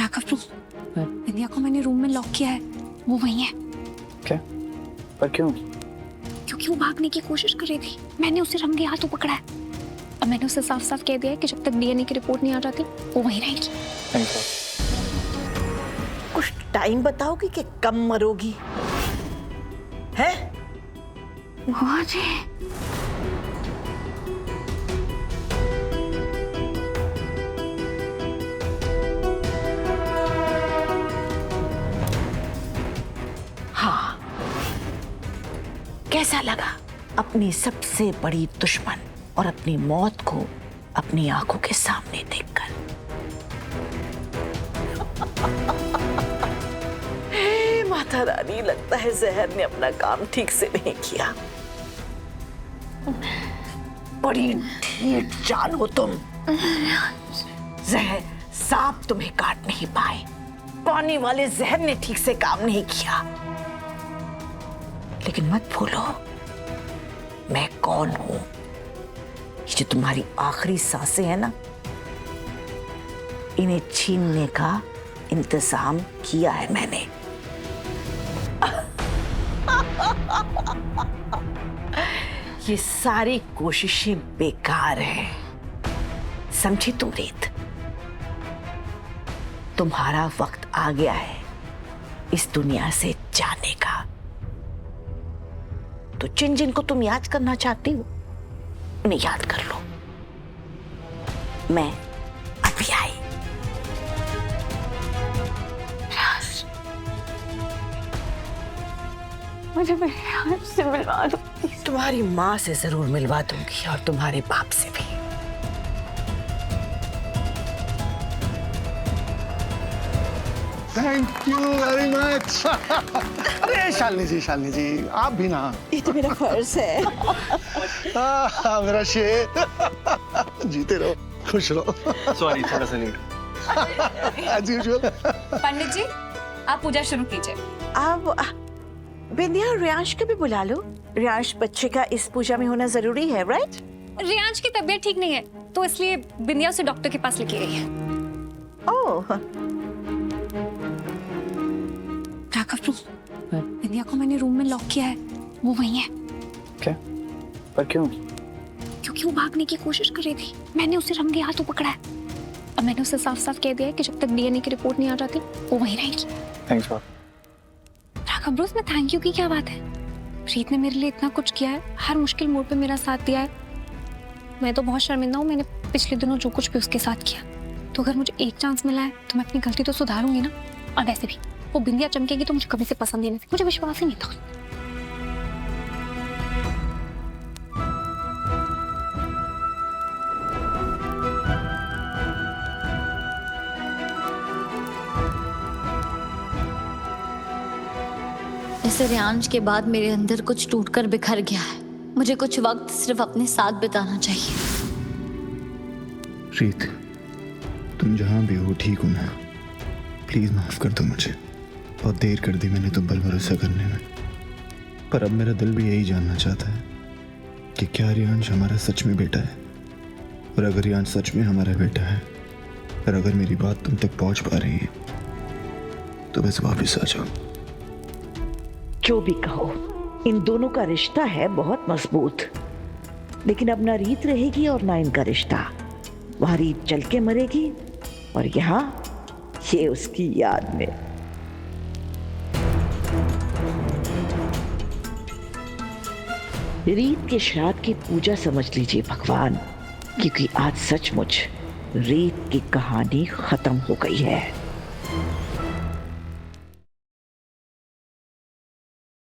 राघव, विंध्या को मैंने रूम में लॉक किया है, वो वहीं है। क्या? पर क्यों? क्योंकि वो भागने की कोशिश कर रही थी, मैंने उसे रंगे हाथों पकड़ा है। अब मैंने उसे साफ साफ कह दिया है कि जब तक डीएनए की रिपोर्ट नहीं आ जाती वो वहीं रहेगी। कुछ टाइम बताओगी कि कब मरोगी है? बुआ जी, हाँ, कैसा लगा अपनी सबसे बड़ी दुश्मन और अपनी मौत को अपनी आंखों के सामने देखकर? हे माता रानी, लगता है जहर ने अपना काम ठीक से नहीं किया। बड़ी ढीठ जान हो तुम। जहर सांप तुम्हें काट नहीं पाए, पानी वाले जहर ने ठीक से काम नहीं किया। लेकिन मत भूलो मैं कौन हूं। ये जो तुम्हारी आखिरी सांसें हैं ना, इन्हें छीनने का इंतजाम किया है मैंने। ये सारी कोशिशें बेकार हैं, समझी तुम रीत? तुम्हारा वक्त आ गया है इस दुनिया से जाने का। तो जिन जिन को तुम याद करना चाहती हो उन्हें याद कर लो। मैं अभी आई। मुझे मेरे यार से मिलवा दो। तुम्हारी माँ से जरूर मिलवा दूंगी और तुम्हारे बाप से भी। Thank you very much. अरे शालिनी जी आप भी ना। ये तो मेरा फर्ज है। मेरा शेर। जीते रहो, खुश रहो। सॉरी, थोड़ा सा late. As usual. Pandit ji, आप पूजा शुरू कीजिए। अब बिंदिया, रियांश को भी बुला लो। रियांश बच्चे का इस पूजा में होना जरूरी है, राइट? रियांश की तबीयत ठीक नहीं है, तो इसलिए बिंदिया उसे डॉक्टर के पास लेके गई है। ओह, राघव, विंध्या को मैंने रूम में लॉक किया है, वो वहीं है। क्या? पर क्यों? क्योंकि वो भागने की कोशिश कर रही थी, मैंने उसे रंगे हाथों पकड़ा है। अब मैंने उसे साफ साफ कह दिया है कि जब तक डीएनए की रिपोर्ट नहीं आ जाती वो वहीं रहेगी। Thanks for. राघव, इसमें थैंक यू की क्या बात है? रीत ने मेरे लिए इतना कुछ किया है, हर मुश्किल मोड़ पे मेरा साथ दिया है। मैं तो बहुत शर्मिंदा हूँ, मैंने पिछले दिनों जो कुछ भी उसके साथ किया। तो अगर मुझे एक चांस मिला है तो मैं अपनी गलती तो सुधारूंगी ना। और वैसे भी वो बिंदिया चमकेगी तो मुझे कभी से पसंद ही नहीं थी, मुझे विश्वास ही नहीं था। जैसे रियांश के बाद मेरे अंदर कुछ टूटकर बिखर गया है। मुझे कुछ वक्त सिर्फ अपने साथ बिताना चाहिए। रीत, तुम जहां भी हो ठीक हो ना। प्लीज माफ कर दो मुझे, बहुत देर कर दी मैंने तुम पर भरोसा करने में। पर अब मेरा दिल भी यही जानना चाहता है कि क्या रियांश हमारा सच में बेटा है। और अगर रियांश सच में हमारा बेटा है और अगर मेरी बात तुम तक पहुंच पा रही है तो बस वापस आ जाओ। जो भी कहो, इन दोनों का रिश्ता है बहुत मजबूत। लेकिन अब ना रीत रहेगी और ना इनका रिश्ता। वहां रीत जल के मरेगी और यहाँ ये उसकी याद में। रीत के श्राद्ध की पूजा समझ लीजिए भगवान, क्योंकि आज सचमुच रीत की कहानी खत्म हो गई है।